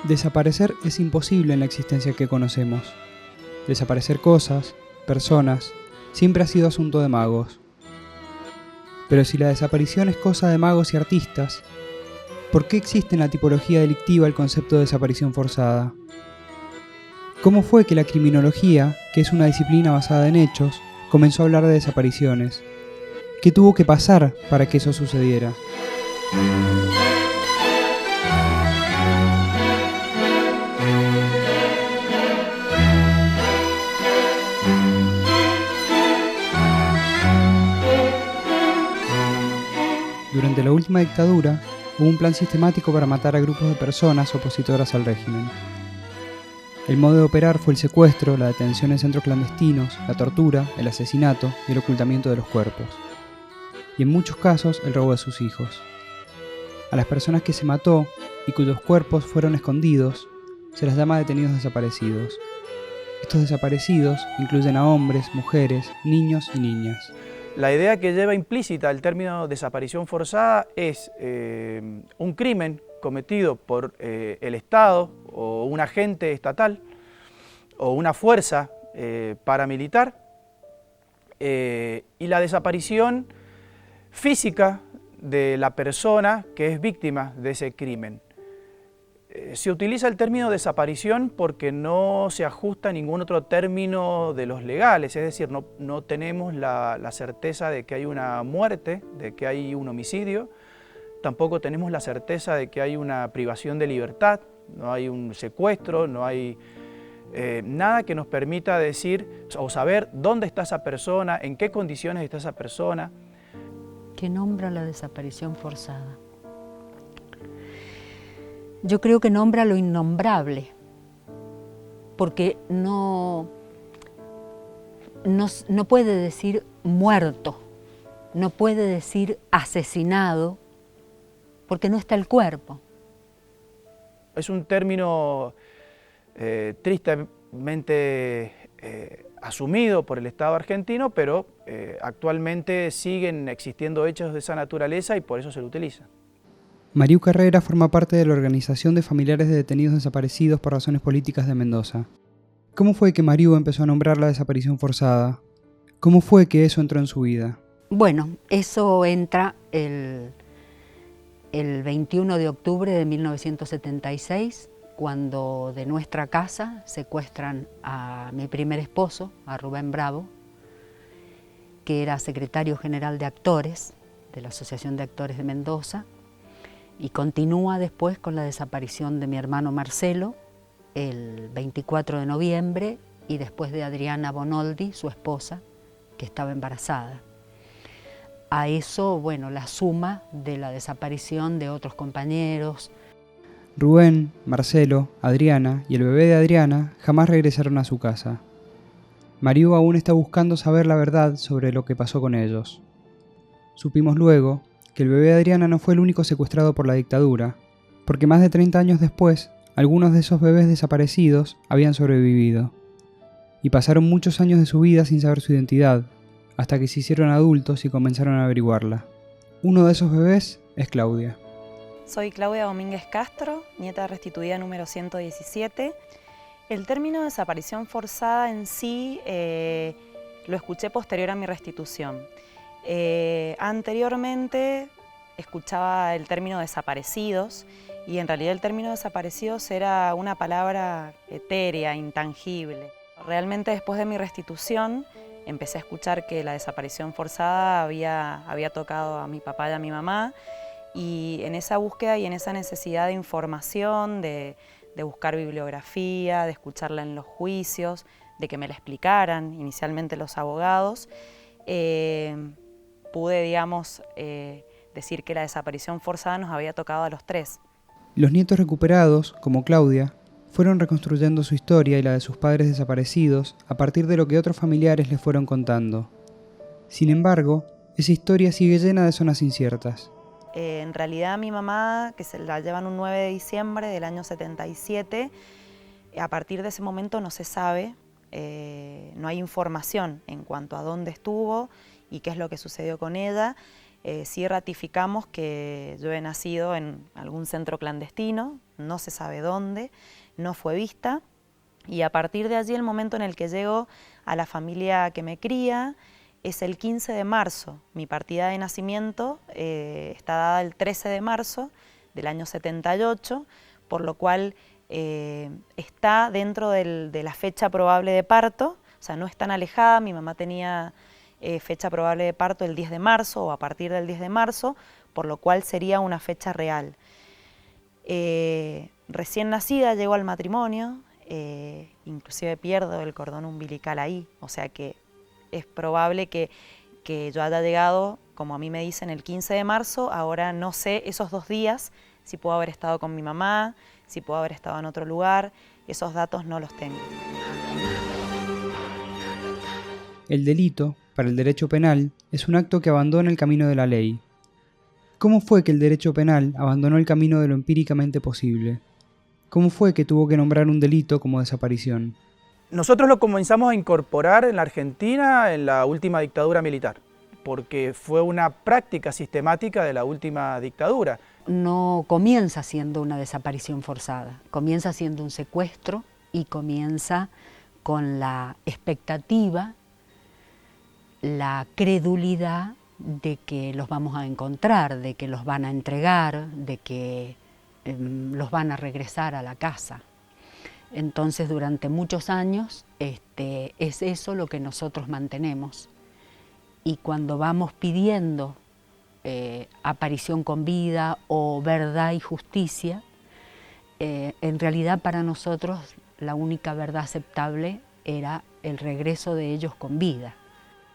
Desaparecer es imposible en la existencia que conocemos. Desaparecer cosas, personas, siempre ha sido asunto de magos. Pero si la desaparición es cosa de magos y artistas, ¿por qué existe en la tipología delictiva el concepto de desaparición forzada? ¿Cómo fue que la criminología, que es una disciplina basada en hechos, comenzó a hablar de desapariciones? ¿Qué tuvo que pasar para que eso sucediera? Durante la última dictadura, hubo un plan sistemático para matar a grupos de personas opositoras al régimen. El modo de operar fue el secuestro, la detención en centros clandestinos, la tortura, el asesinato y el ocultamiento de los cuerpos. Y en muchos casos, el robo de sus hijos. A las personas que se mató y cuyos cuerpos fueron escondidos, se las llama detenidos desaparecidos. Estos desaparecidos incluyen a hombres, mujeres, niños y niñas. La idea que lleva implícita el término desaparición forzada es un crimen cometido por el Estado o un agente estatal o una fuerza paramilitar y la desaparición física de la persona que es víctima de ese crimen. Se utiliza el término desaparición porque no se ajusta a ningún otro término de los legales, es decir, no tenemos la certeza de que hay una muerte, de que hay un homicidio, tampoco tenemos la certeza de que hay una privación de libertad, no hay un secuestro, no hay nada que nos permita decir o saber dónde está esa persona, en qué condiciones está esa persona. ¿Qué nombra la desaparición forzada? Yo creo que nombra lo innombrable, porque no puede decir muerto, no puede decir asesinado, porque no está el cuerpo. Es un término tristemente asumido por el Estado argentino, pero actualmente siguen existiendo hechos de esa naturaleza y por eso se lo utiliza. Mariú Carrera forma parte de la Organización de Familiares de Detenidos Desaparecidos por Razones Políticas de Mendoza. ¿Cómo fue que Mariú empezó a nombrar la desaparición forzada? ¿Cómo fue que eso entró en su vida? Bueno, eso entra el 21 de octubre de 1976, cuando de nuestra casa secuestran a mi primer esposo, a Rubén Bravo, que era secretario general de actores de la Asociación de Actores de Mendoza, y continúa después con la desaparición de mi hermano Marcelo, el 24 de noviembre, y después de Adriana Bonoldi, su esposa, que estaba embarazada. A eso, bueno, la suma de la desaparición de otros compañeros. Rubén, Marcelo, Adriana y el bebé de Adriana jamás regresaron a su casa. Mariú aún está buscando saber la verdad sobre lo que pasó con ellos. Supimos luego que el bebé de Adriana no fue el único secuestrado por la dictadura, porque más de 30 años después, algunos de esos bebés desaparecidos habían sobrevivido, y pasaron muchos años de su vida sin saber su identidad, hasta que se hicieron adultos y comenzaron a averiguarla. Uno de esos bebés es Claudia. Soy Claudia Domínguez Castro, nieta restituida número 117. El término desaparición forzada en sí lo escuché posterior a mi restitución. Anteriormente escuchaba el término desaparecidos y en realidad el término desaparecidos era una palabra etérea, intangible. Realmente después de mi restitución empecé a escuchar que la desaparición forzada había tocado a mi papá y a mi mamá, y en esa búsqueda y en esa necesidad de información, de buscar bibliografía, de escucharla en los juicios, de que me la explicaran inicialmente los abogados, pude, digamos, decir que la desaparición forzada nos había tocado a los tres. Los nietos recuperados, como Claudia, fueron reconstruyendo su historia y la de sus padres desaparecidos a partir de lo que otros familiares les fueron contando. Sin embargo, esa historia sigue llena de zonas inciertas. En realidad mi mamá, que se la llevan un 9 de diciembre del año 77, a partir de ese momento no se sabe, no hay información en cuanto a dónde estuvo y qué es lo que sucedió con ella. Sí ratificamos que yo he nacido en algún centro clandestino, no se sabe dónde, no fue vista, y a partir de allí el momento en el que llego a la familia que me cría es el 15 de marzo. Mi partida de nacimiento está dada el 13 de marzo del año 78, por lo cual está dentro de la fecha probable de parto, o sea, no es tan alejada. Mi mamá tenía fecha probable de parto el 10 de marzo o a partir del 10 de marzo, por lo cual sería una fecha real. Recién nacida llego al matrimonio, inclusive pierdo el cordón umbilical ahí, o sea que es probable que yo haya llegado, como a mí me dicen, el 15 de marzo, ahora no sé esos 2 días si puedo haber estado con mi mamá, si puedo haber estado en otro lugar, esos datos no los tengo. El delito, para el derecho penal, es un acto que abandona el camino de la ley. ¿Cómo fue que el derecho penal abandonó el camino de lo empíricamente posible? ¿Cómo fue que tuvo que nombrar un delito como desaparición? Nosotros lo comenzamos a incorporar en la Argentina en la última dictadura militar, porque fue una práctica sistemática de la última dictadura. No comienza siendo una desaparición forzada, comienza siendo un secuestro y comienza con la expectativa, la credulidad de que los vamos a encontrar, de que los van a entregar, de que los van a regresar a la casa. Entonces, durante muchos años es eso lo que nosotros mantenemos. Y cuando vamos pidiendo aparición con vida o verdad y justicia, en realidad para nosotros la única verdad aceptable era el regreso de ellos con vida.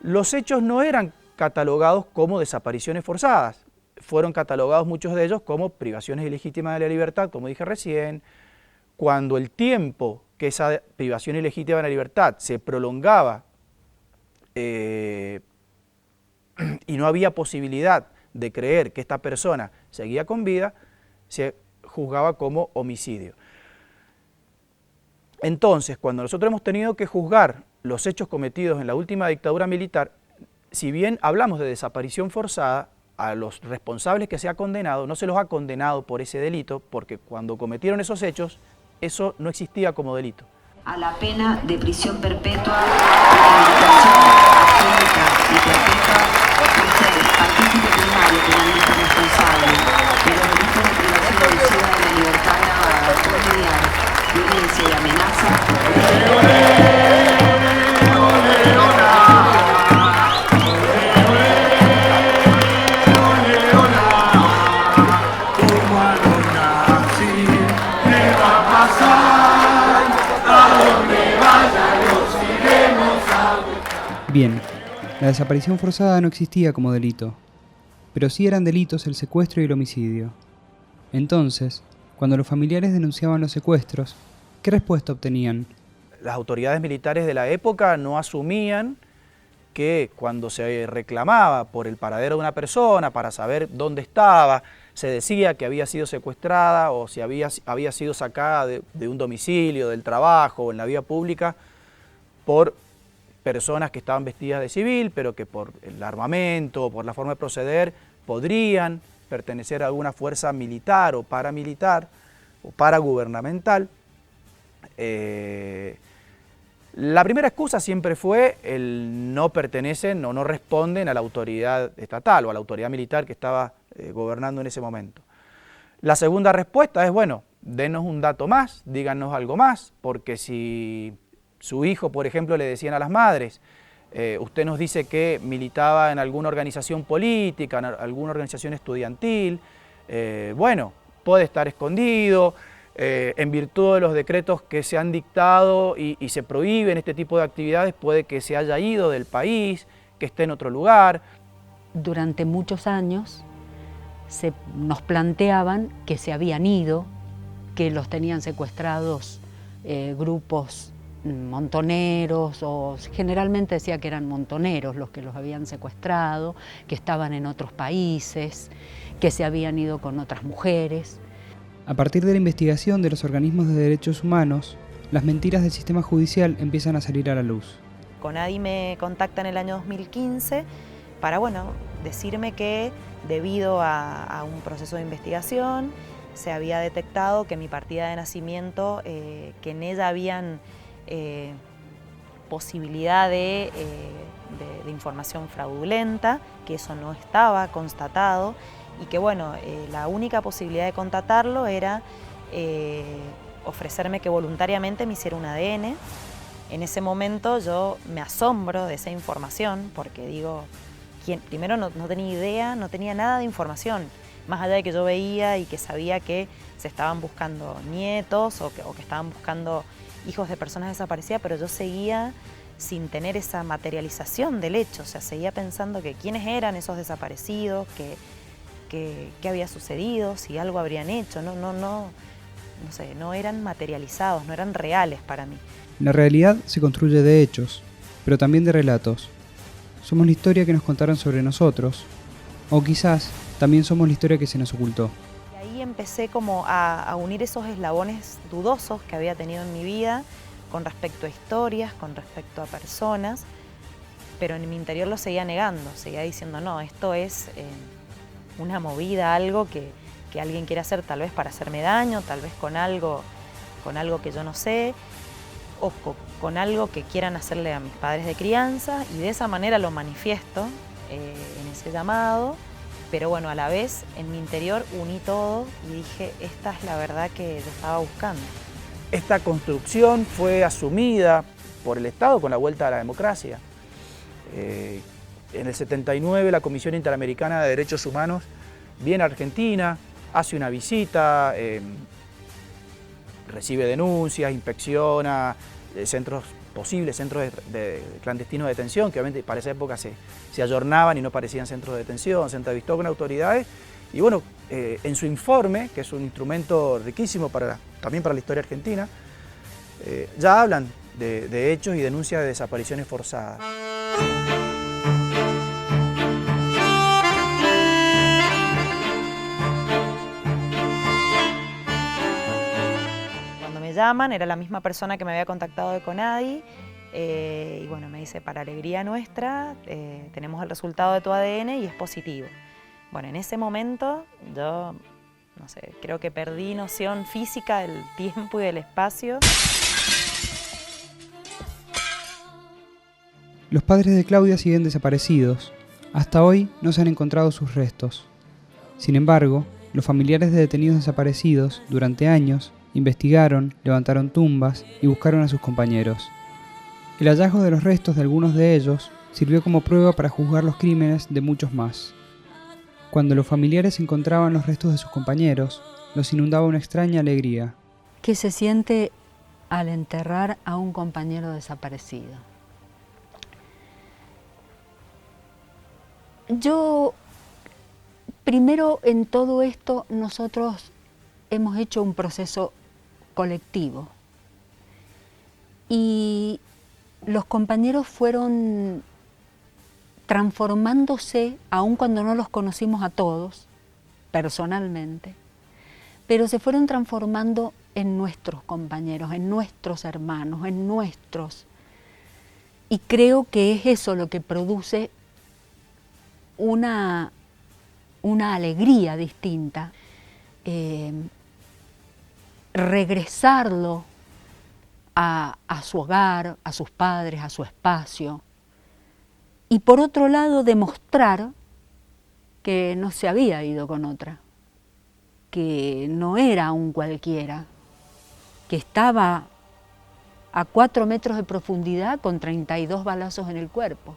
Los hechos no eran catalogados como desapariciones forzadas, fueron catalogados muchos de ellos como privaciones ilegítimas de la libertad, como dije recién. Cuando el tiempo que esa privación ilegítima de la libertad se prolongaba y no había posibilidad de creer que esta persona seguía con vida, se juzgaba como homicidio. Entonces, cuando nosotros hemos tenido que juzgar los hechos cometidos en la última dictadura militar, si bien hablamos de desaparición forzada, a los responsables que se ha condenado, no se los ha condenado por ese delito, porque cuando cometieron esos hechos, eso no existía como delito. A la pena de prisión perpetua, inhabilitación absoluta y perpetua, por ser partícipe primario penalmente responsable de los delitos de privación abusiva de la libertad agravada por mediar violencia y amenaza. Bien, la desaparición forzada no existía como delito, pero sí eran delitos el secuestro y el homicidio. Entonces, cuando los familiares denunciaban los secuestros, ¿qué respuesta obtenían? Las autoridades militares de la época no asumían que cuando se reclamaba por el paradero de una persona para saber dónde estaba, se decía que había sido secuestrada o si había sido sacada de un domicilio, del trabajo o en la vía pública por personas que estaban vestidas de civil, pero que por el armamento o por la forma de proceder podrían pertenecer a alguna fuerza militar o paramilitar o paragubernamental. La primera excusa siempre fue el no pertenecen o no responden a la autoridad estatal o a la autoridad militar que estaba gobernando en ese momento. La segunda respuesta es, bueno, denos un dato más, díganos algo más, porque si su hijo, por ejemplo, le decían a las madres, usted nos dice que militaba en alguna organización política, en alguna organización estudiantil, bueno, puede estar escondido, en virtud de los decretos que se han dictado y se prohíben este tipo de actividades, puede que se haya ido del país, que esté en otro lugar. Durante muchos años nos planteaban que se habían ido, que los tenían secuestrados grupos montoneros, o generalmente decía que eran montoneros los que los habían secuestrado, que estaban en otros países, que se habían ido con otras mujeres. A partir de la investigación de los organismos de derechos humanos, las mentiras del sistema judicial empiezan a salir a la luz. CONADI me contacta en el año 2015 para, bueno, decirme que debido a un proceso de investigación se había detectado que mi partida de nacimiento, que en ella habían posibilidad de información fraudulenta, que eso no estaba constatado y que bueno, la única posibilidad de constatarlo era ofrecerme que voluntariamente me hiciera un ADN. En ese momento yo me asombro de esa información porque digo, primero no tenía idea, no tenía nada de información, más allá de que yo veía y que sabía que se estaban buscando nietos o que estaban buscando hijos de personas desaparecidas, pero yo seguía sin tener esa materialización del hecho, o sea, seguía pensando que quiénes eran esos desaparecidos, qué había sucedido, si algo habrían hecho, no sé, no eran materializados, no eran reales para mí. La realidad se construye de hechos, pero también de relatos. Somos la historia que nos contaron sobre nosotros, o quizás también somos la historia que se nos ocultó. Y ahí empecé como a unir esos eslabones dudosos que había tenido en mi vida con respecto a historias, con respecto a personas, pero en mi interior lo seguía negando, seguía diciendo no, esto es una movida, algo que alguien quiere hacer tal vez para hacerme daño, tal vez con algo que yo no sé, o con algo que quieran hacerle a mis padres de crianza, y de esa manera lo manifiesto en ese llamado, pero bueno, a la vez en mi interior uní todo y dije, esta es la verdad que yo estaba buscando. Esta construcción fue asumida por el Estado con la vuelta a la democracia. En el 79 la Comisión Interamericana de Derechos Humanos viene a Argentina, hace una visita, recibe denuncias, inspecciona posibles centros de clandestinos de detención, que obviamente para esa época se ayornaban y no parecían centros de detención, se entrevistó con autoridades y bueno, en su informe, que es un instrumento riquísimo también para la historia argentina, ya hablan de hechos y denuncias de desapariciones forzadas. Llaman, era la misma persona que me había contactado de CONADI y bueno, me dice, para alegría nuestra, tenemos el resultado de tu ADN y es positivo. Bueno, en ese momento yo, no sé, creo que perdí noción física del tiempo y del espacio. Los padres de Claudia siguen desaparecidos. Hasta hoy no se han encontrado sus restos. Sin embargo, los familiares de detenidos desaparecidos, durante años, investigaron, levantaron tumbas y buscaron a sus compañeros. El hallazgo de los restos de algunos de ellos sirvió como prueba para juzgar los crímenes de muchos más. Cuando los familiares encontraban los restos de sus compañeros, los inundaba una extraña alegría. ¿Qué se siente al enterrar a un compañero desaparecido? Primero en todo esto nosotros hemos hecho un proceso colectivo y los compañeros fueron transformándose, aun cuando no los conocimos a todos personalmente, pero se fueron transformando en nuestros compañeros, en nuestros hermanos, en nuestros. Y creo que es eso lo que produce una alegría distinta. Regresarlo a su hogar, a sus padres, a su espacio. Y por otro lado, demostrar que no se había ido con otra, que no era un cualquiera, que estaba a 4 metros de profundidad con 32 balazos en el cuerpo,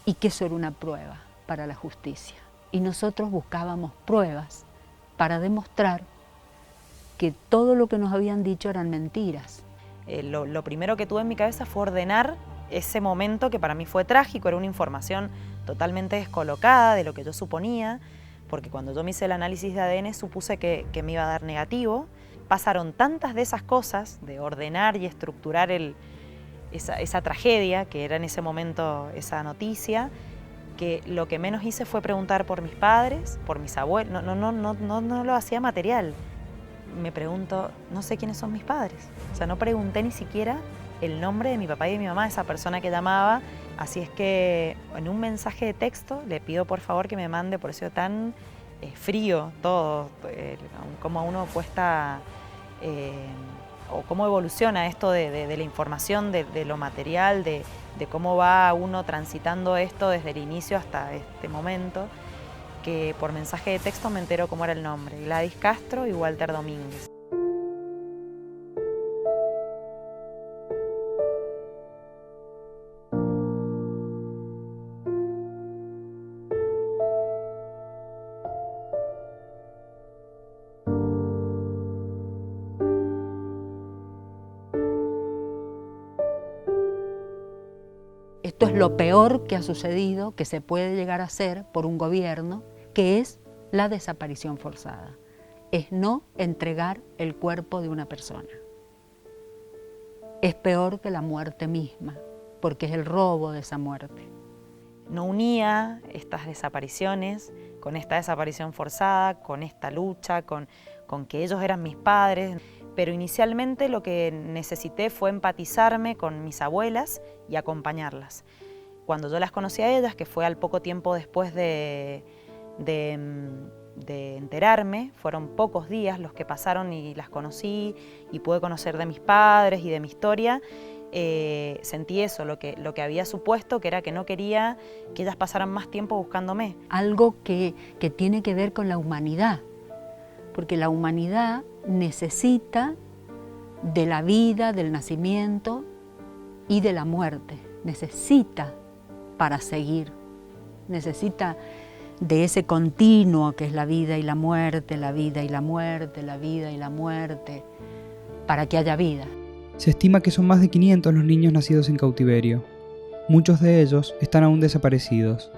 y que eso era una prueba para la justicia. Y nosotros buscábamos pruebas para demostrar que todo lo que nos habían dicho eran mentiras. Lo primero que tuve en mi cabeza fue ordenar ese momento que para mí fue trágico, era una información totalmente descolocada de lo que yo suponía, porque cuando yo me hice el análisis de ADN supuse que me iba a dar negativo. Pasaron tantas de esas cosas, de ordenar y estructurar esa tragedia, que era en ese momento esa noticia, que lo que menos hice fue preguntar por mis padres, por mis abuelos, no lo hacía material. Me pregunto, no sé quiénes son mis padres. O sea, no pregunté ni siquiera el nombre de mi papá y de mi mamá, esa persona que llamaba Así es que en un mensaje de texto le pido por favor que me mande, por eso tan frío todo, cómo a uno cuesta o cómo evoluciona esto de la información, de lo material, de cómo va uno transitando esto desde el inicio hasta este momento, que por mensaje de texto me entero cómo era el nombre: Gladys Castro y Walter Domínguez. Esto es lo peor que ha sucedido, que se puede llegar a hacer por un gobierno, que es la desaparición forzada. Es no entregar el cuerpo de una persona. Es peor que la muerte misma, porque es el robo de esa muerte. No unía estas desapariciones con esta desaparición forzada, con esta lucha, con que ellos eran mis padres. Pero inicialmente lo que necesité fue empatizarme con mis abuelas y acompañarlas. Cuando yo las conocí a ellas, que fue al poco tiempo después de enterarme, fueron pocos días los que pasaron y las conocí y pude conocer de mis padres y de mi historia, sentí eso, lo que había supuesto, que era que no quería que ellas pasaran más tiempo buscándome. Algo que tiene que ver con la humanidad, porque la humanidad necesita de la vida, del nacimiento y de la muerte. Necesita para seguir, necesita de ese continuo que es la vida y la muerte, la vida y la muerte, la vida y la muerte, para que haya vida. Se estima que son más de 500 los niños nacidos en cautiverio. Muchos de ellos están aún desaparecidos.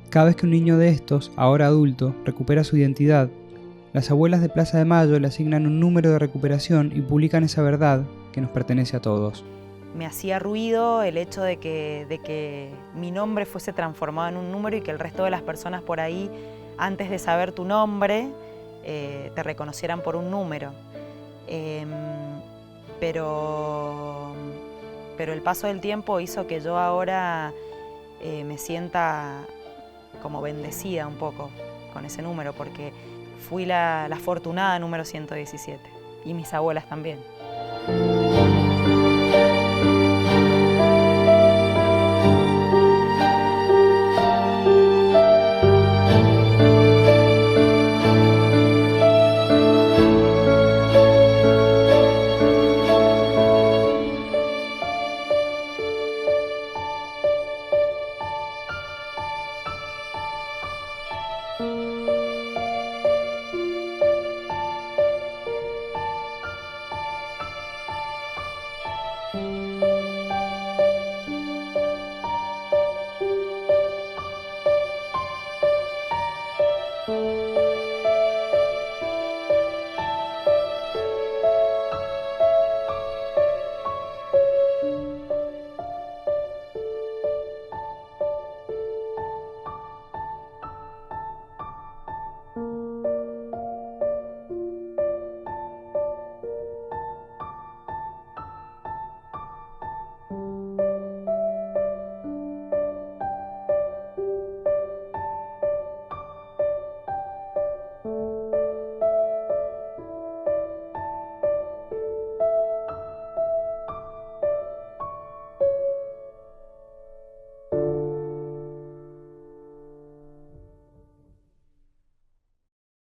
Cada vez que un niño de estos, ahora adulto, recupera su identidad, las abuelas de Plaza de Mayo le asignan un número de recuperación y publican esa verdad que nos pertenece a todos. Me hacía ruido el hecho de que mi nombre fuese transformado en un número y que el resto de las personas por ahí, antes de saber tu nombre, te reconocieran por un número. Pero el paso del tiempo hizo que yo ahora me sienta como bendecida un poco con ese número, porque fui la afortunada número 117, y mis abuelas también.